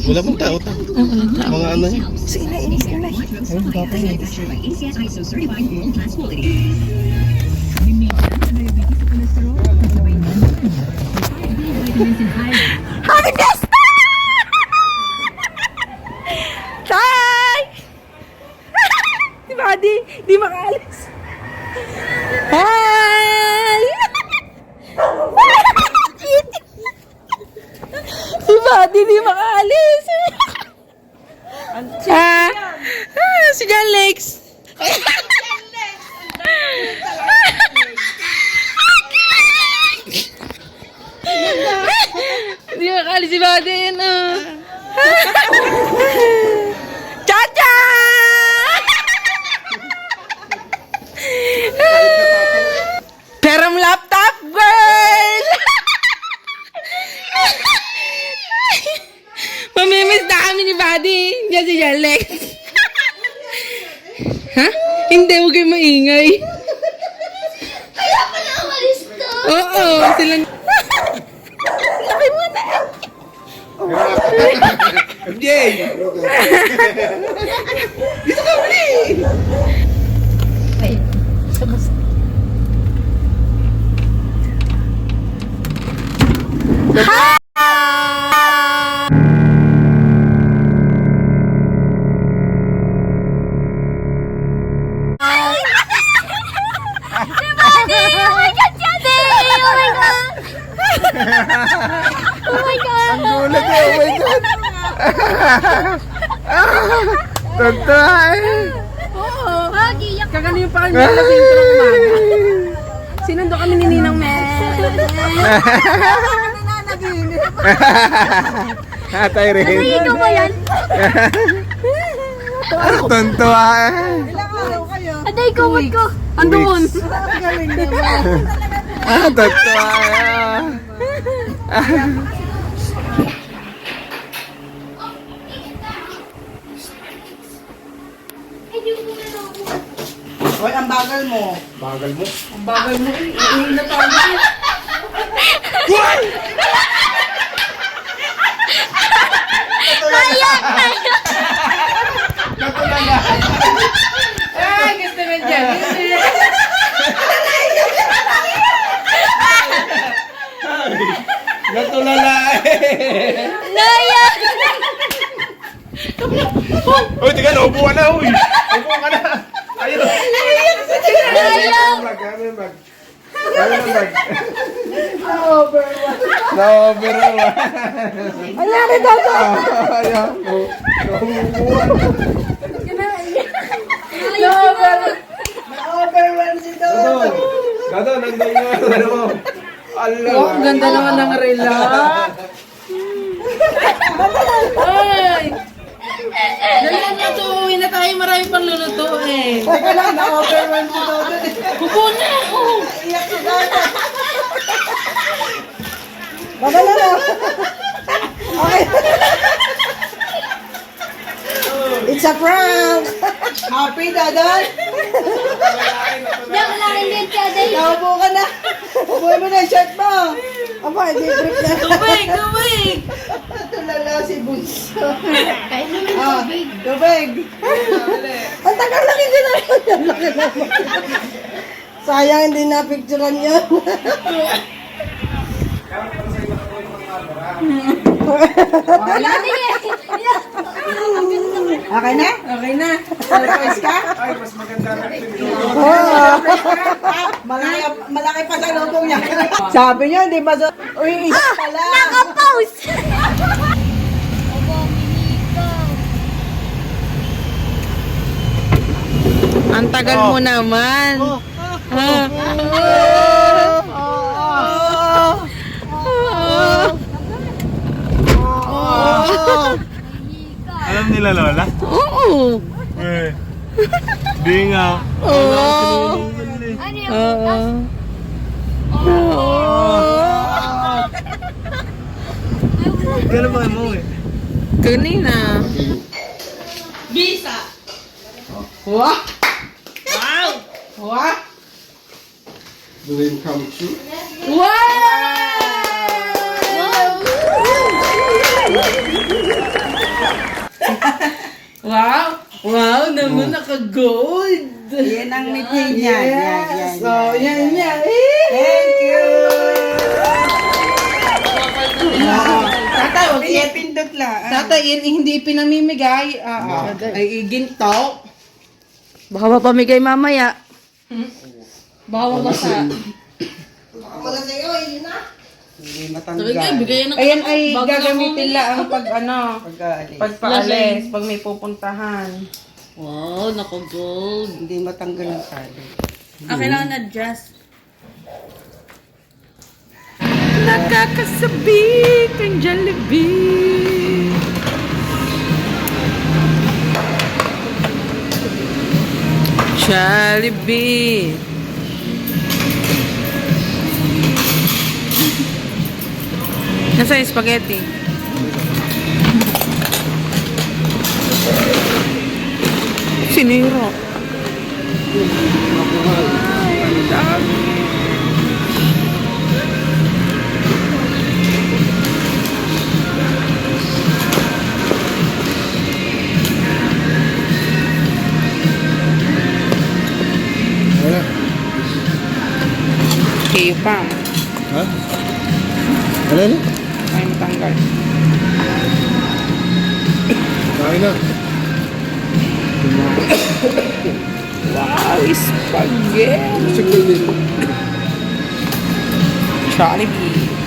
Wala pong tao to. Mga ano niya. Sige na, inis ka na. Happy Fiesta! Tay! Si Buddy, di makaalis. Hi! Si Buddy, di makaalis. Si John Lex. Di makaalis si Buddy. Cha-cha! Peram laptop, girl! Mamimiss na kami ni Buddy. Diyan si Alex. Ha? Hindi, huwag kayo maingay. Kaya pala umalis ka. Oo, silang... Laki mo na. MJ! Dito ka uli! Wait, sabas. Ha! Oh my God! Ang gulat eh, oh my God! Tanta eh! Oo. Magiyak. Kagano yung pakal niya kasi yung umaga. Sinundo kami ni Ninang Atay rin. Ay, ikaw ba yan? Tuntua eh. Aday, ikaw ko. Andun. Tuntua eh. Hoy, ang bagal mo. Bagal mo. Ang bagal mo. Iihin na tayo. Ay, gusto na dyan. Natulala eh. Naya! Uy, tiga na, upo ka na, uy. Upo ka na. Ayun. Naya! Mag. Na-over. Anyari daw to. Ayan. Na-overwhelm si Dodo. Dato, nandun yung ano mo. Allah. Oh, ang ganda naman ng rela. Ay! Dali na to, uwi na tayo. Marami pang luluto eh. Teka lang, na-overwhelm si Dodo. Upo na ako. Iyak si Dodo. Madala na. Okay. It's a prank. Happy, Dadan? Diyan, wala rin din siya, Aday. Naupo ka na. Upuin mo na yung shirt mo. Aba, hindi break na. Tubig! Tulala si Bunso. Kahit naman tubig. Tubig. Ang tagal lang hindi na yun. Laki naman. Sayang hindi na-picturean yun. Wala din eh. Okay na? Okay na. Surprise ka? Ay, mas maganda na Malaki pa sa lubong niya. Sabi niya, di ba? Uy, isa pala. Naka-pause. Obo, miniko. Ang tagal mo naman. Alam nila, Lola? Oo. Eh. Di nga. Oo. Ano yung Gano'n ba mo eh? Kanina. What? What? Dream come true. Wow! Wow! Wow naman, naka-gold! Yan ang meeting niya. Yes! Yan. Oh, yan. Thank you. Tatay, wag Hindi yan. pindot lang. Tatay, yan hindi pinamimigay. Ay, ginto. Baka mapamigay mamaya. Baka mabasa. Wala sa'yo, yun na. Hindi Bigay, bigay yan ng Ayan ay bago gagamitin na lang ang pag ano, Pag-aalis. pagpaalis, pag may pupuntahan. Wow, naka-gold. Hindi matanggal ang tali. Kailangan adjust. Nakakasabik ang Jollibee. Jollibee. Nasa yung spaghetti? Siniro. Ang dami. Wala. Okay, pang. Ha? Wala na? Ay, matanggal. Kain na. Wow, spaghetti. Siguro din. Jollibee.